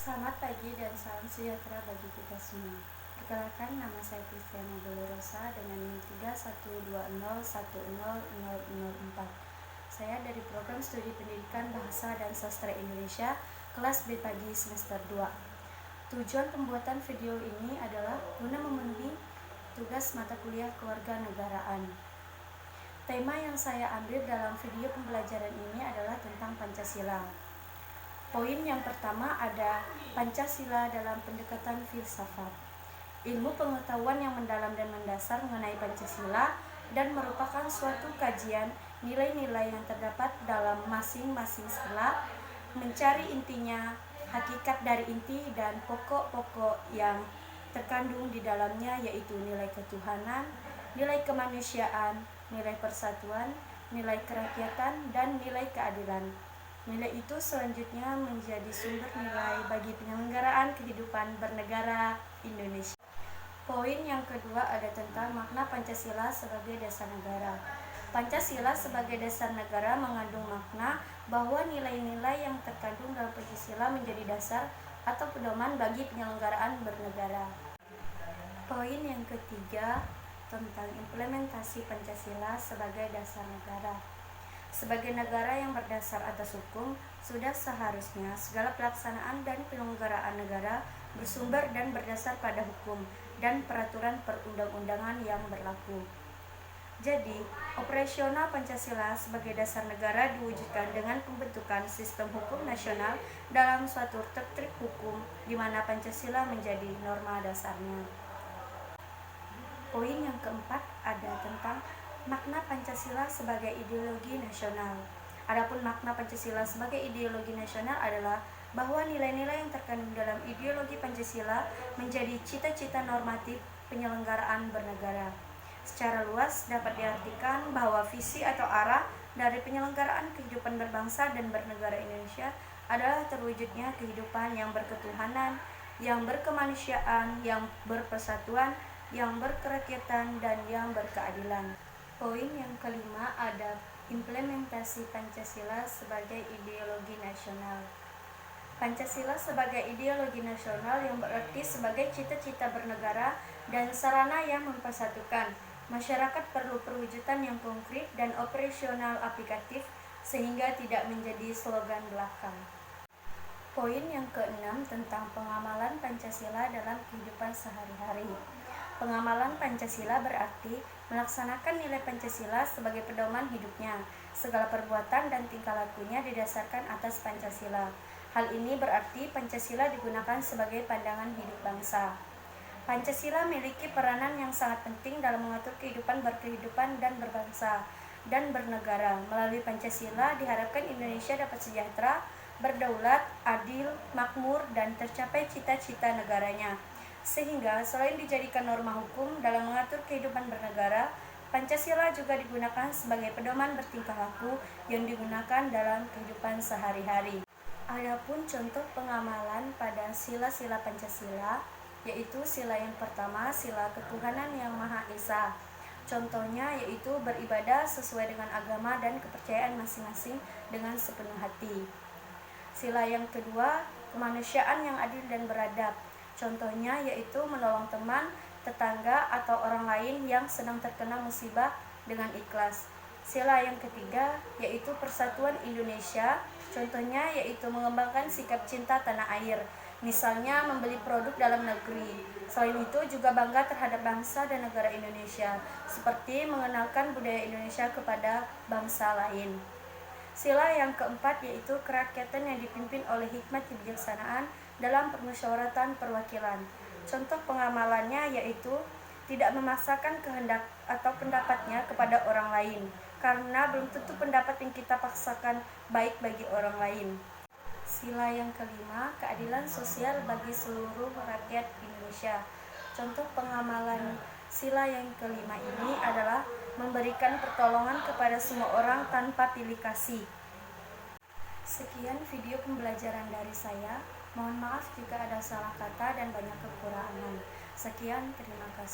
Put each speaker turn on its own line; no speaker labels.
Selamat pagi dan salam sejahtera bagi kita semua. Perkenalkan, nama saya Kristiana Dolorosa dengan NIM 3120100004. Saya dari Program Studi Pendidikan Bahasa dan Sastra Indonesia, kelas B pagi semester 2. Tujuan pembuatan video ini adalah guna memenuhi tugas mata kuliah kewarganegaraan. Tema yang saya ambil dalam video pembelajaran ini adalah tentang Pancasila. Poin yang pertama ada Pancasila dalam pendekatan filsafat. Ilmu pengetahuan yang mendalam dan mendasar mengenai Pancasila dan merupakan suatu kajian nilai-nilai yang terdapat dalam masing-masing sila, mencari intinya, hakikat dari inti dan pokok-pokok yang terkandung di dalamnya, yaitu nilai ketuhanan, nilai kemanusiaan, nilai persatuan, nilai kerakyatan, dan nilai keadilan. Nilai itu selanjutnya menjadi sumber nilai bagi penyelenggaraan kehidupan bernegara Indonesia. Poin yang kedua ada tentang makna Pancasila sebagai dasar negara. Pancasila sebagai dasar negara mengandung makna bahwa nilai-nilai yang terkandung dalam Pancasila menjadi dasar atau pedoman bagi penyelenggaraan bernegara. Poin yang ketiga tentang implementasi Pancasila sebagai dasar negara. Sebagai negara yang berdasar atas hukum, sudah seharusnya segala pelaksanaan dan penyelenggaraan negara bersumber dan berdasar pada hukum dan peraturan perundang-undangan yang berlaku. Jadi, operasional Pancasila sebagai dasar negara diwujudkan dengan pembentukan sistem hukum nasional dalam suatu tertib hukum di mana Pancasila menjadi norma dasarnya. Poin yang keempat ada tentang makna Pancasila sebagai ideologi nasional. Adapun makna Pancasila sebagai ideologi nasional adalah bahwa nilai-nilai yang terkandung dalam ideologi Pancasila menjadi cita-cita normatif penyelenggaraan bernegara. Secara luas dapat diartikan bahwa visi atau arah dari penyelenggaraan kehidupan berbangsa dan bernegara Indonesia adalah terwujudnya kehidupan yang berketuhanan, yang berkemanusiaan, yang berpersatuan, yang berkerakyatan, dan yang berkeadilan. Poin yang kelima ada implementasi Pancasila sebagai ideologi nasional. Pancasila sebagai ideologi nasional yang berarti sebagai cita-cita bernegara dan sarana yang mempersatukan. Masyarakat perlu perwujudan yang konkret dan operasional aplikatif sehingga tidak menjadi slogan belaka. Poin yang keenam tentang pengamalan Pancasila dalam kehidupan sehari-hari. Pengamalan Pancasila berarti melaksanakan nilai Pancasila sebagai pedoman hidupnya. Segala perbuatan dan tingkah lakunya didasarkan atas Pancasila. Hal ini berarti Pancasila digunakan sebagai pandangan hidup bangsa. Pancasila memiliki peranan yang sangat penting dalam mengatur kehidupan berkehidupan dan berbangsa dan bernegara. Melalui Pancasila diharapkan Indonesia dapat sejahtera, berdaulat, adil, makmur, dan tercapai cita-cita negaranya. Sehingga selain dijadikan norma hukum dalam mengatur kehidupan bernegara, Pancasila juga digunakan sebagai pedoman bertingkah laku yang digunakan dalam kehidupan sehari-hari. Adapun contoh pengamalan pada sila-sila Pancasila, yaitu sila yang pertama, sila ketuhanan yang Maha Esa. Contohnya yaitu beribadah sesuai dengan agama dan kepercayaan masing-masing dengan sepenuh hati. Sila yang kedua, kemanusiaan yang adil dan beradab. Contohnya yaitu menolong teman, tetangga, atau orang lain yang sedang terkena musibah dengan ikhlas. Sila yang ketiga yaitu persatuan Indonesia. Contohnya yaitu mengembangkan sikap cinta tanah air, misalnya membeli produk dalam negeri. Selain itu juga bangga terhadap bangsa dan negara Indonesia, seperti mengenalkan budaya Indonesia kepada bangsa lain. Sila yang keempat yaitu kerakyatan yang dipimpin oleh hikmat kebijaksanaan dalam permusyawaratan perwakilan. Contoh pengamalannya yaitu tidak memaksakan kehendak atau pendapatnya kepada orang lain, karena belum tentu pendapat yang kita paksakan baik bagi orang lain. Sila yang kelima, keadilan sosial bagi seluruh rakyat Indonesia. Contoh pengamalan sila yang kelima ini adalah memberikan pertolongan kepada semua orang tanpa pilih kasih. Sekian video pembelajaran dari saya. Mohon maaf jika ada salah kata dan banyak kekurangan. Sekian, terima kasih.